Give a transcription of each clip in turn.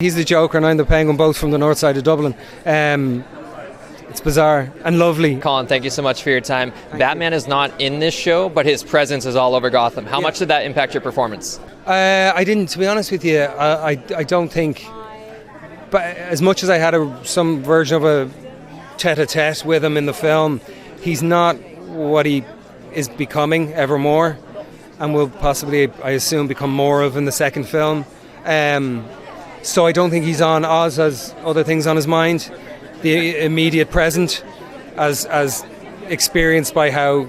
He's the Joker and I'm the Penguin, both from the north side of Dublin. It's bizarre and lovely. Colin, thank you so much for your time. Batman is not in this show, but his presence is all over Gotham. How much did that impact your performance? I didn't, to be honest with you. I don't think, but as much as I had some version of a tete-a-tete with him in the film, he's not what he is becoming ever more, and will possibly, I assume, become more of in the second film. So I don't think he's on. Oz has other things on his mind. The immediate present, as experienced by how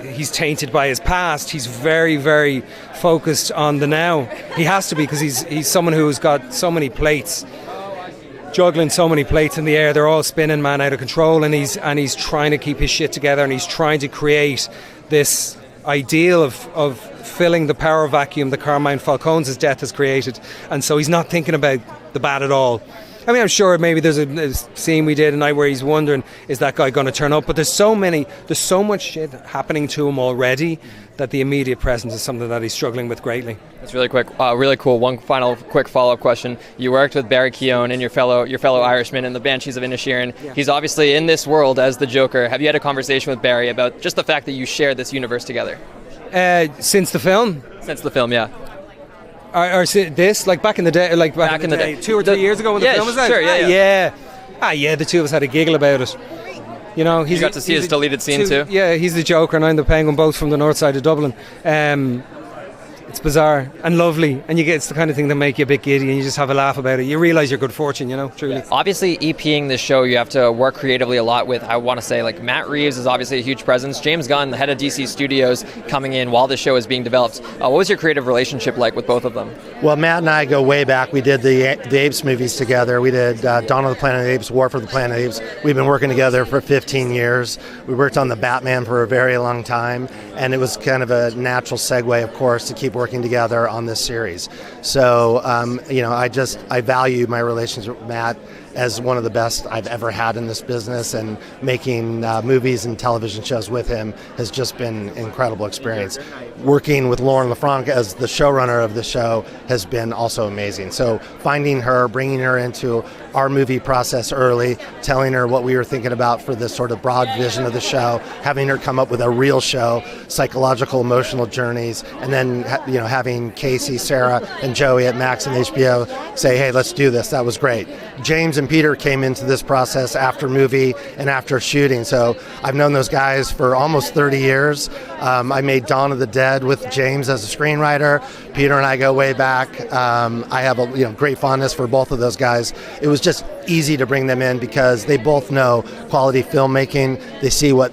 he's tainted by his past, he's very, very focused on the now. He has to be, because he's someone who's got so many plates, juggling so many plates in the air. They're all spinning, man, out of control, and he's trying to keep his shit together, and he's trying to create this ideal of filling the power vacuum that Carmine Falcone's death has created. And so he's not thinking about the bad at all. I mean, I'm sure maybe there's a scene we did tonight where he's wondering, is that guy going to turn up? But there's so much shit happening to him already that the immediate presence is something that he's struggling with greatly. That's really quick, really cool. One final quick follow-up question. You worked with Barry Keoghan and your fellow Irishman in the Banshees of Inisherin. Yeah. He's obviously in this world as the Joker. Have you had a conversation with Barry about just the fact that you share this universe together? Since the film? Since the film, yeah. Or this, like back in the day, 2 or 3 years ago when the film was out? Sure, yeah. The two of us had a giggle about it. You know, you got to see his deleted scene too? Yeah, he's the Joker and I'm the Penguin, both from the north side of Dublin. It's bizarre and lovely, and it's the kind of thing that make you a bit giddy, and you just have a laugh about it. You realise your good fortune, truly. Yeah. Obviously, EPing this show, you have to work creatively a lot with, I want to say, like Matt Reeves is obviously a huge presence. James Gunn, the head of DC Studios, coming in while the show is being developed. What was your creative relationship like with both of them? Well, Matt and I go way back. We did the Apes movies together. We did Dawn of the Planet of the Apes, War for the Planet of the Apes. We've been working together for 15 years. We worked on the Batman for a very long time, and it was kind of a natural segue, of course, to keep working together on this series. So, I value my relationship with Matt as one of the best I've ever had in this business, and making movies and television shows with him has just been an incredible experience. Working with Lauren LaFranc as the showrunner of the show has been also amazing. So finding her, bringing her into our movie process early, telling her what we were thinking about for this sort of broad vision of the show, having her come up with a real show, psychological, emotional journeys, and then having Casey, Sarah, and Joey at Max and HBO say, hey, let's do this. That was great. James and Peter came into this process after movie and after shooting, so I've known those guys for almost 30 years. I made Dawn of the Dead with James as a screenwriter. Peter and I go way back. I have a great fondness for both of those guys. It was just easy to bring them in because they both know quality filmmaking. They see what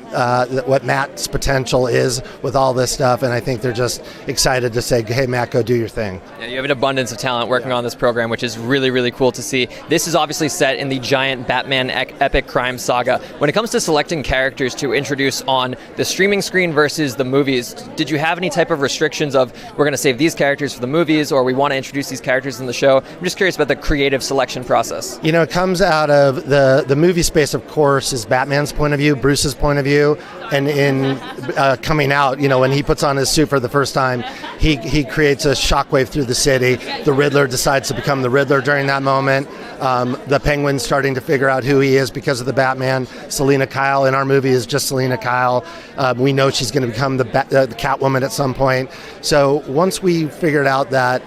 Matt's potential is with all this stuff, and I think they're just excited to say, hey, Matt, go do your thing. Yeah, you have an abundance of talent working on this program, which is really, really cool to see. This is obviously set in the giant Batman epic crime saga. When it comes to selecting characters to introduce on the streaming screen versus the movies, did you have any type of restrictions of, we're going to save these characters for the movies, or we want to introduce these characters in the show? I'm just curious about the creative selection process. It comes out of the movie space, of course, is Batman's point of view, Bruce's point of view, and in coming out, when he puts on his suit for the first time, he creates a shockwave through the city. The Riddler decides to become the Riddler during that moment. The Penguin's starting to figure out who he is because of the Batman. Selena Kyle in our movie is just Selena Kyle. We know she's going to become the Catwoman at some point. So once we figured out that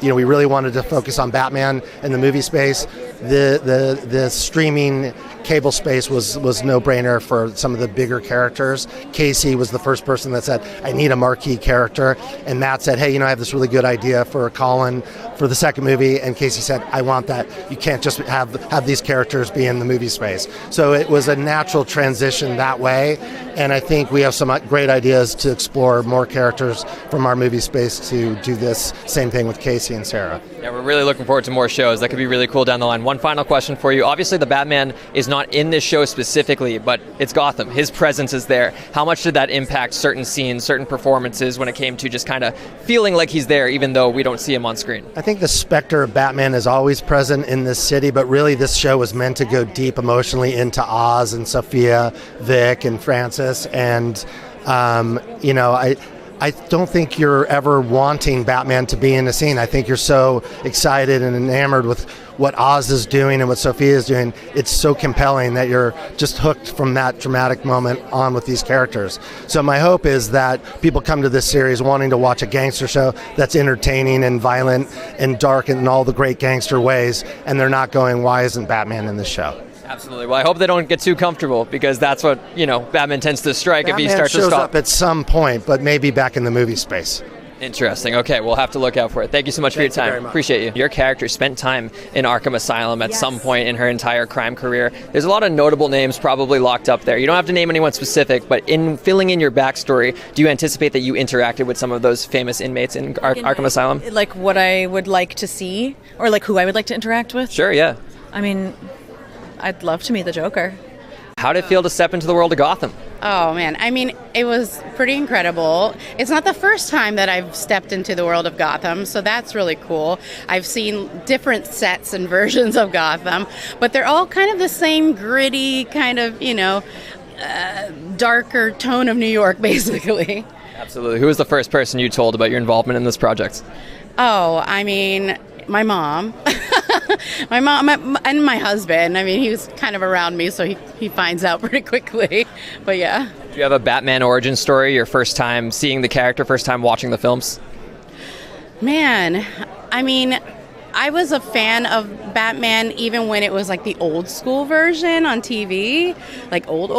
we really wanted to focus on Batman in the movie space, the streaming cable space was no-brainer for some of the bigger characters. Casey was the first person that said, I need a marquee character. And Matt said, hey, I have this really good idea for Colin for the second movie. And Casey said, I want that. You can't just have these characters be in the movie space. So it was a natural transition that way. And I think we have some great ideas to explore more characters from our movie space to do this same thing with Casey and Sarah. Yeah, we're really looking forward to more shows. That could be really cool down the line. One final question for you. Obviously, the Batman is not in this show specifically, but it's Gotham. His presence is there. How much did that impact certain scenes, certain performances when it came to just kind of feeling like he's there, even though we don't see him on screen? I think the specter of Batman is always present in this city, but really this show was meant to go deep emotionally into Oz and Sophia, Vic, and Francis. And, I don't think you're ever wanting Batman to be in the scene. I think you're so excited and enamored with what Oz is doing and what Sophia is doing. It's so compelling that you're just hooked from that dramatic moment on with these characters. So my hope is that people come to this series wanting to watch a gangster show that's entertaining and violent and dark in all the great gangster ways, and they're not going, why isn't Batman in this show? Absolutely. Well, I hope they don't get too comfortable, because that's what, Batman tends to strike if he starts to shows stop. up at some point, but maybe back in the movie space. Interesting. Okay, we'll have to look out for it. Thank you so much for your time. Appreciate you. Your character spent time in Arkham Asylum at some point in her entire crime career. There's a lot of notable names probably locked up there. You don't have to name anyone specific, but in filling in your backstory, do you anticipate that you interacted with some of those famous inmates in Arkham Asylum? Like what I would like to see, or like who I would like to interact with? Sure, yeah. I mean, I'd love to meet the Joker. How did it feel to step into the world of Gotham? Oh man, I mean, it was pretty incredible. It's not the first time that I've stepped into the world of Gotham, so that's really cool. I've seen different sets and versions of Gotham, but they're all kind of the same gritty, kind of, darker tone of New York, basically. Absolutely. Who was the first person you told about your involvement in this project? Oh, I mean, my mom. My mom and my husband. I mean, he was kind of around me, so he finds out pretty quickly. But yeah. Do you have a Batman origin story, your first time seeing the character, first time watching the films? Man, I mean, I was a fan of Batman even when it was like the old school version on TV, like old.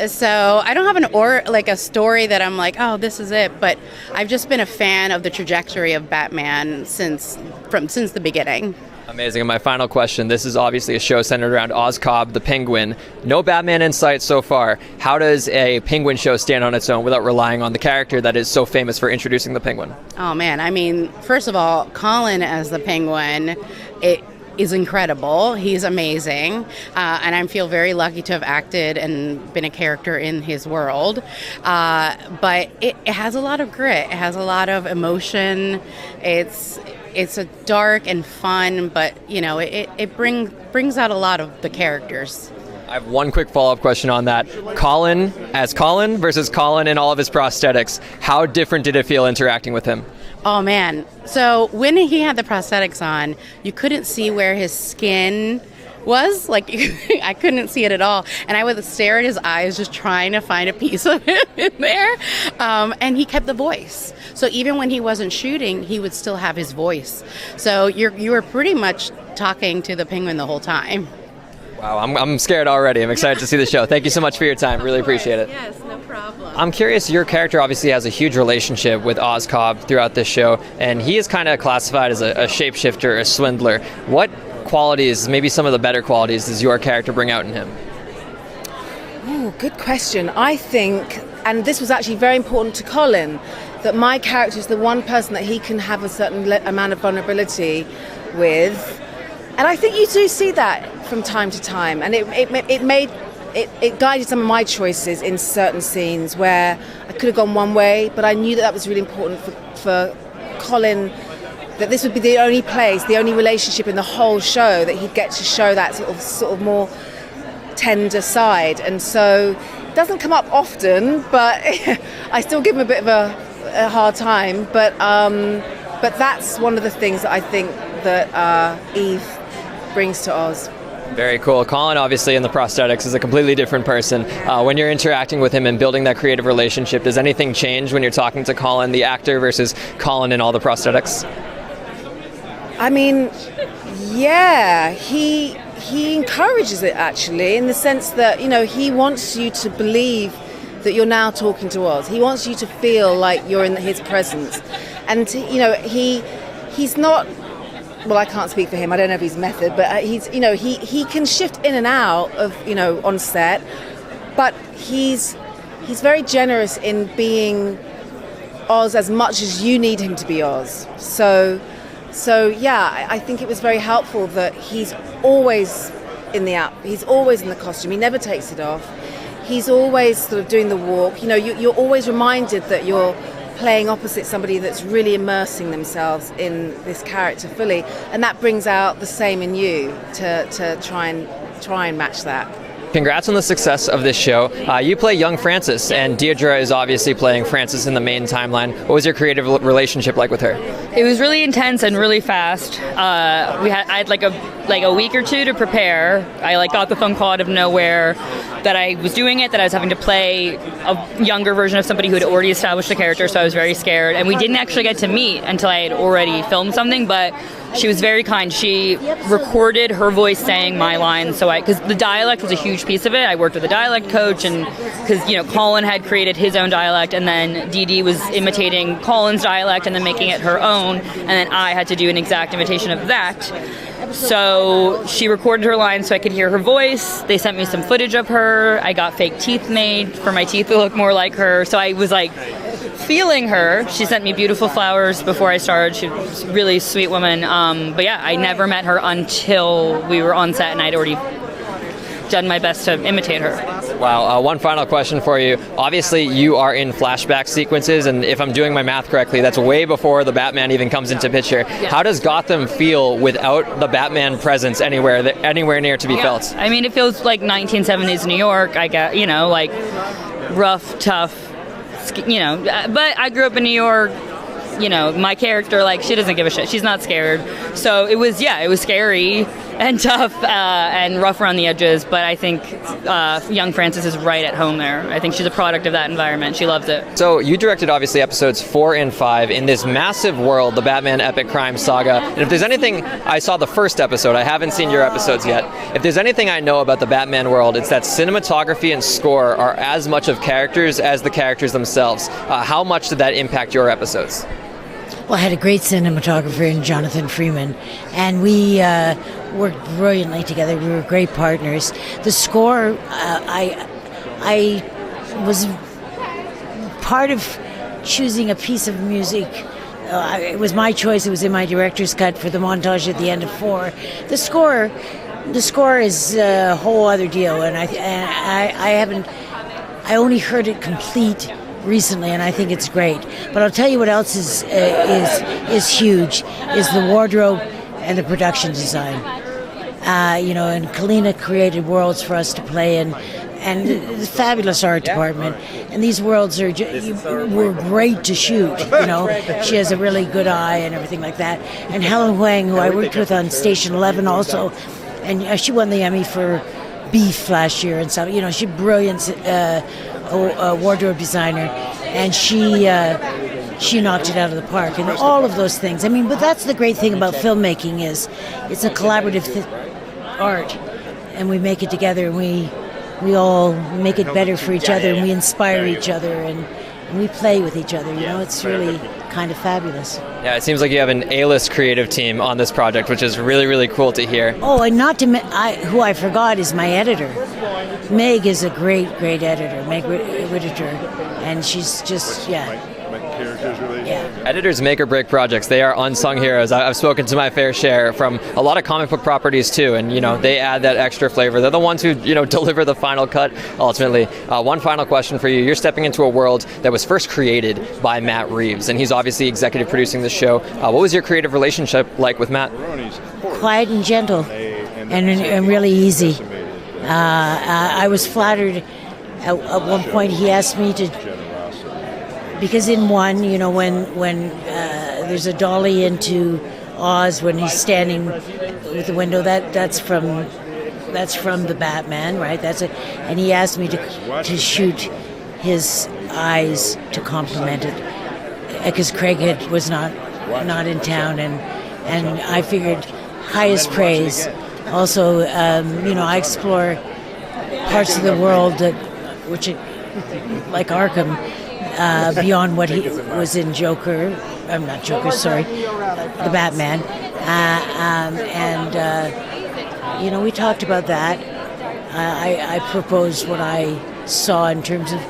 So I don't have a story that I'm like, oh, this is it. But I've just been a fan of the trajectory of Batman since the beginning. Amazing. And my final question, this is obviously a show centered around Oscorp, the Penguin. No Batman in sight so far. How does a Penguin show stand on its own without relying on the character that is so famous for introducing the Penguin? Oh, man. I mean, first of all, Colin as the Penguin, it is incredible. He's amazing. And I feel very lucky to have acted and been a character in his world. But it has a lot of grit. It has a lot of emotion. It's a dark and fun, but it brings out a lot of the characters. I have one quick follow-up question on that. Colin as Colin versus Colin in all of his prosthetics. How different did it feel interacting with him? Oh man! So when he had the prosthetics on, you couldn't see where his skin was. Like I couldn't see it at all, and I would stare at his eyes, just trying to find a piece of him in there. And he kept the voice. So even when he wasn't shooting, he would still have his voice. So you were pretty much talking to the Penguin the whole time. Wow, I'm scared already. I'm excited to see the show. Thank you so much for your time. Really appreciate it. Yes, no problem. I'm curious, your character obviously has a huge relationship with Oscorp throughout this show, and he is kind of classified as a shapeshifter, a swindler. What qualities, maybe some of the better qualities, does your character bring out in him? Ooh, good question. I think, and this was actually very important to Colin, that my character is the one person that he can have a certain amount of vulnerability with. And I think you do see that from time to time. And it guided some of my choices in certain scenes where I could have gone one way, but I knew that was really important for Colin, that this would be the only place, the only relationship in the whole show that he'd get to show that sort of more tender side. And so it doesn't come up often, but I still give him a bit of a hard time. But that's one of the things that I think that Eve brings to Oz. Very cool. Colin, obviously, in the prosthetics is a completely different person. When you're interacting with him and building that creative relationship, does anything change when you're talking to Colin, the actor, versus Colin in all the prosthetics? I mean, yeah, he encourages it, actually, in the sense that, he wants you to believe that you're now talking to Oz. He wants you to feel like you're in his presence. And, he's not... Well, I can't speak for him. I don't know if he's method, but he can shift in and out of, on set, but he's very generous in being Oz as much as you need him to be Oz. So yeah, I think it was very helpful that he's always in the app. He's always in the costume. He never takes it off. He's always sort of doing the walk. You're always reminded that you're playing opposite somebody that's really immersing themselves in this character fully, and that brings out the same in you to try and match that. Congrats on the success of this show. You play young Frances, and Deirdre is obviously playing Frances in the main timeline. What was your creative relationship like with her? It was really intense and really fast. I had like a week or two to prepare. I got the phone call out of nowhere that I was doing it, that I was having to play a younger version of somebody who had already established a character, so I was very scared. And we didn't actually get to meet until I had already filmed something, but she was very kind. She recorded her voice saying my lines, because the dialect was a huge piece of it. I worked with a dialect coach, and because Colin had created his own dialect, and then Dee Dee was imitating Colin's dialect and then making it her own, and then I had to do an exact imitation of that. So she recorded her lines so I could hear her voice. They sent me some footage of her. I got fake teeth made for my teeth to look more like her. So I was feeling her. She sent me beautiful flowers before I started. She was a really sweet woman. But yeah, I never met her until we were on set and I'd already done my best to imitate her. Wow. One final question for you. Obviously, you are in flashback sequences, and if I'm doing my math correctly, that's way before the Batman even comes into picture. Yeah. How does Gotham feel without the Batman presence anywhere near to be felt? I mean, it feels like 1970s New York. I get, rough, tough, but I grew up in New York. My character, she doesn't give a shit. She's not scared. So it was scary and tough and rough around the edges. But I think young Frances is right at home there. I think she's a product of that environment. She loves it. So you directed, obviously, episodes 4 and 5 in this massive world, the Batman Epic Crime Saga. And if there's anything, I saw the first episode. I haven't seen your episodes yet. If there's anything I know about the Batman world, it's that cinematography and score are as much of characters as the characters themselves. How much did that impact your episodes? Well, I had a great cinematographer in Jonathan Freeman, and we worked brilliantly together. We were great partners. The score, I was part of choosing a piece of music. It was my choice. It was in my director's cut for the montage at the end of 4. The score is a whole other deal, and I only heard it complete recently, and I think it's great. But I'll tell you what else is huge is the wardrobe and the production design. And Kalina created worlds for us to play in, and the fabulous art department. And these worlds were great to shoot. She has a really good eye and everything like that. And Helen Huang, who I worked with on Station 11 also, and she won the Emmy for Beef last year and stuff. She's brilliant. A wardrobe designer, and she knocked it out of the park, and all of those things. But that's the great thing about filmmaking is it's a collaborative art, and we make it together, and we all make it better for each other, and we inspire each other, and we play with each other. It's really kind of fabulous. Yeah, it seems like you have an A-list creative team on this project, which is really, really cool to hear. Oh, and who I forgot is my editor. Meg is a great editor, Meg Whittaker, and she's just, Editors make or break projects. They are unsung heroes. I've spoken to my fair share from a lot of comic book properties too, and they add that extra flavor. They're the ones who deliver the final cut ultimately. One final question for you. You're stepping into a world that was first created by Matt Reeves, and he's obviously executive producing this show. What was your creative relationship like with Matt? Quiet and gentle, and really easy. I was flattered. At one point, he asked me to, because in one, when there's a dolly into Oz when he's standing with the window, that's from the Batman, right? And he asked me to shoot his eyes to complement it, because Craig was not in town, and I figured highest praise. Also, I explore parts of the world which, like Arkham, beyond what he was in Joker. I'm not Joker, sorry, the Batman. We talked about that. I proposed what I saw in terms of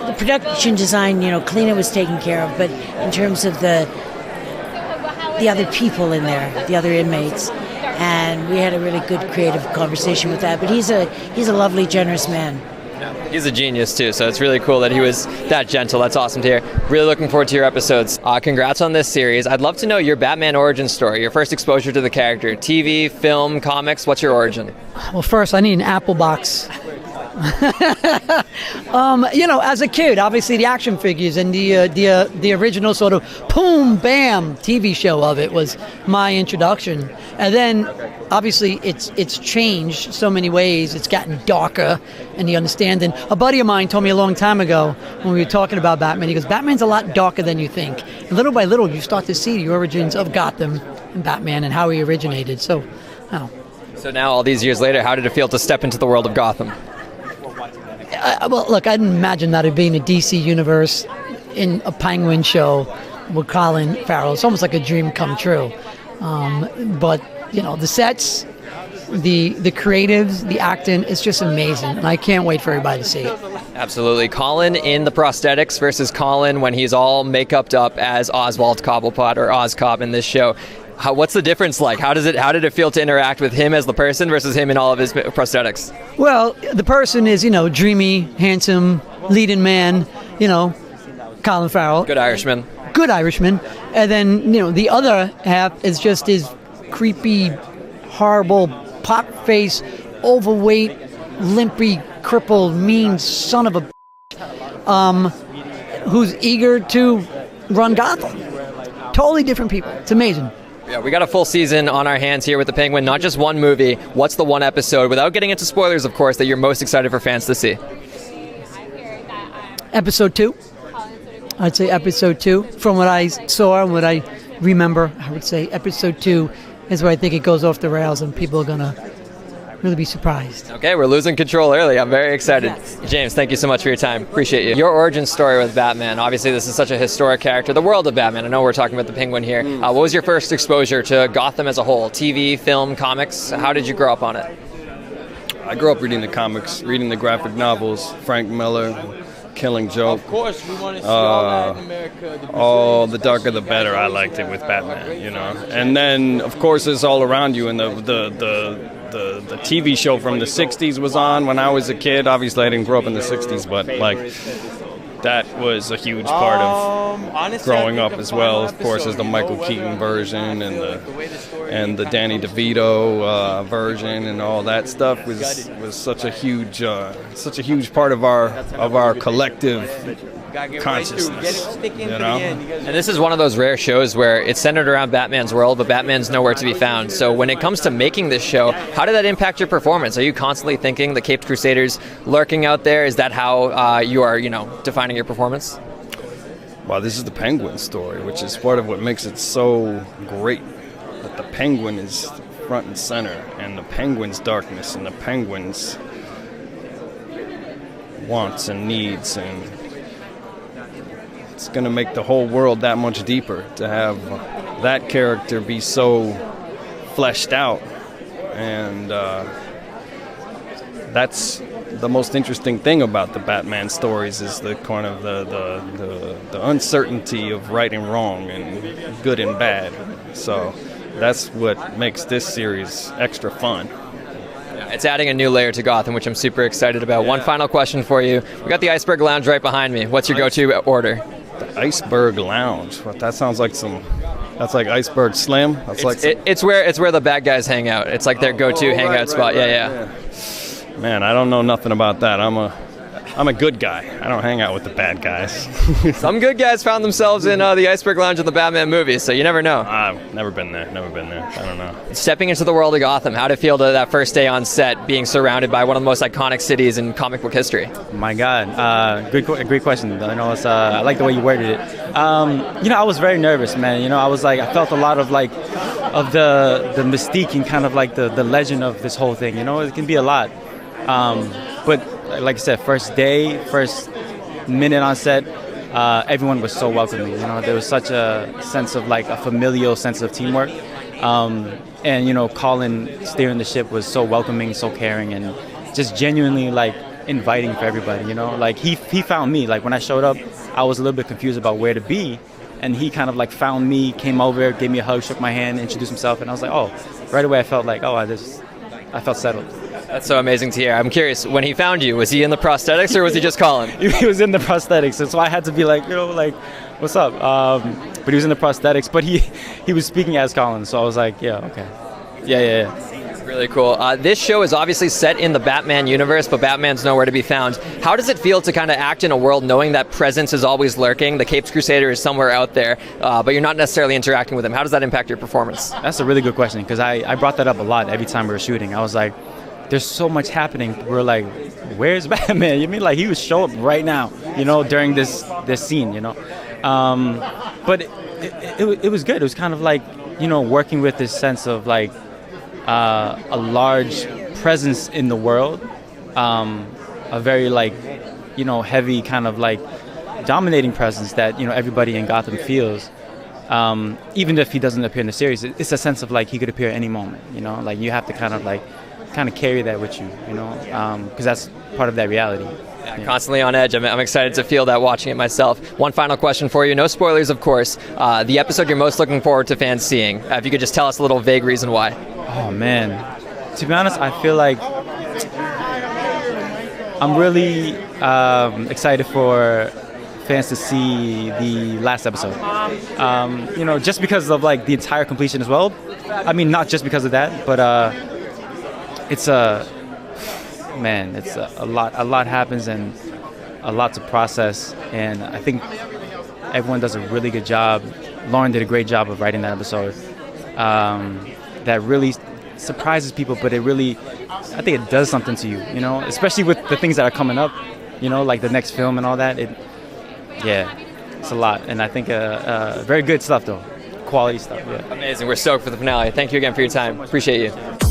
the production design. Kalina was taken care of, but in terms of the other people in there, the other inmates. And we had a really good creative conversation with that. But he's a lovely, generous man. He's a genius too, so it's really cool that he was that gentle. That's awesome to hear. Really looking forward to your episodes. Congrats on this series. I'd love to know your Batman origin story, your first exposure to the character. TV, film, comics, what's your origin? Well, first, I need an Apple box. As a kid, obviously the action figures and the original sort of boom, bam TV show of it was my introduction. And then, obviously, it's changed so many ways. It's gotten darker in the understanding. A buddy of mine told me a long time ago when we were talking about Batman, he goes, Batman's a lot darker than you think. And little by little, you start to see the origins of Gotham and Batman and how he originated. So now, all these years later, how did it feel to step into the world of Gotham? Well, look, I didn't imagine that it'd be in a DC universe in a Penguin show with Colin Farrell. It's almost like a dream come true. But, the sets, the creatives, the acting, it's just amazing. And I can't wait for everybody to see it. Absolutely. Colin in the prosthetics versus Colin when he's all make-upped up as Oswald Cobblepot or Oscobb in this show. What's the difference like? How did it feel to interact with him as the person versus him in all of his prosthetics? Well, the person is, dreamy, handsome, leading man, Colin Farrell. Good Irishman. Good Irishman. And then, the other half is just his creepy, horrible, pot-faced, overweight, limpy, crippled, mean son of a who's eager to run Gotham. Totally different people. It's amazing. Yeah, we got a full season on our hands here with the Penguin, not just one movie. What's the one episode, without getting into spoilers, of course, that you're most excited for fans to see? Episode 2. I'd say episode 2. From what I saw and what I remember, I would say episode 2 is where I think it goes off the rails and people are going to really be surprised. Okay, we're losing control early. I'm very excited. Yes. James, thank you so much for your time. Appreciate you. Your origin story with Batman. Obviously, this is such a historic character. The world of Batman. I know we're talking about the Penguin here. What was your first exposure to Gotham as a whole? TV, film, comics? How did you grow up on it? I grew up reading the comics, reading the graphic novels, Frank Miller, Killing Joke. Of course, we want to see all that in America. The darker the better. I liked it with Batman, And then, of course, it's all around you, and the TV show from the 60s was on when I was a kid. Obviously, I didn't grow up in the 60s, but that was a huge part of growing up as well. Of course, as the Michael Keaton version and the Danny DeVito version and all that stuff was such a huge part of our collective consciousness, And this is one of those rare shows where it's centered around Batman's world, but Batman's nowhere to be found. So when it comes to making this show, how did that impact your performance? Are you constantly thinking the Caped Crusaders lurking out there? Is that how you are, defining your performance? Well, this is the Penguin story, which is part of what makes it so great. That the Penguin is front and center, and the Penguin's darkness, and the Penguin's wants and needs, and it's going to make the whole world that much deeper to have that character be so fleshed out, and that's the most interesting thing about the Batman stories is the kind of the uncertainty of right and wrong and good and bad. So that's what makes this series extra fun. It's adding a new layer to Gotham, which I'm super excited about. Yeah. One final question for you. We got the Iceberg Lounge right behind me. What's your go-to order? The Iceberg Lounge. Well, that sounds like that's like Iceberg Slim. It's where the bad guys hang out. It's like their go-to hangout spot. Yeah. Man, I don't know nothing about that. I'm a good guy. I don't hang out with the bad guys. Some good guys found themselves in the Iceberg Lounge in the Batman movie, so you never know. I've never been there. I don't know. Stepping into the world of Gotham, how did it feel to that first day on set, being surrounded by one of the most iconic cities in comic book history? My God, great question. I like the way you worded it. I was very nervous, man. I felt a lot of the mystique and kind of like the legend of this whole thing. It can be a lot. But like I said, first minute on set, everyone was so welcoming. There was such a sense of a familial sense of teamwork. And Colin steering the ship was so welcoming, so caring, and just genuinely inviting for everybody. He found me. When I showed up, I was a little bit confused about where to be, and he kind of found me, came over, gave me a hug, shook my hand, introduced himself, and I was right away I felt I felt settled. That's so amazing to hear. I'm curious, when he found you, was he in the prosthetics or was he just Colin? He was in the prosthetics, and so I had to be like, like, what's up? But he was in the prosthetics, but he was speaking as Colin, so I was like, yeah, okay. Yeah. Really cool. This show is obviously set in the Batman universe, but Batman's nowhere to be found. How does it feel to kind of act in a world knowing that presence is always lurking, the Capes Crusader is somewhere out there, but you're not necessarily interacting with him? How does that impact your performance? That's a really good question, because I brought that up a lot every time we were shooting. I was like, there's so much happening. We're like, where's Batman? You mean like he would show up right now, during this scene, But it was good. It was kind of like, working with this sense of like a large presence in the world, a very like, heavy kind of like dominating presence that, everybody in Gotham feels. Even if he doesn't appear in the series, it's a sense of like he could appear at any moment, like you have to kind of carry that with you, because that's part of that reality. Yeah, constantly on edge. I'm excited to feel that watching it myself. One final question for you. No spoilers, of course. The episode you're most looking forward to fans seeing. If you could just tell us a little vague reason why. Oh, man. To be honest, I feel like I'm really excited for fans to see the last episode. Just because of like the entire completion as well. I mean, not just because of that, but it's a lot happens and a lot to process, and I think everyone does a really good job. Lauren did a great job of writing that episode. That really surprises people, but I think it does something to you, especially with the things that are coming up, like the next film and all that. It's a lot, and I think very good stuff though, quality stuff. Yeah. Amazing. We're stoked for the finale. Thank you again for your time. Appreciate you.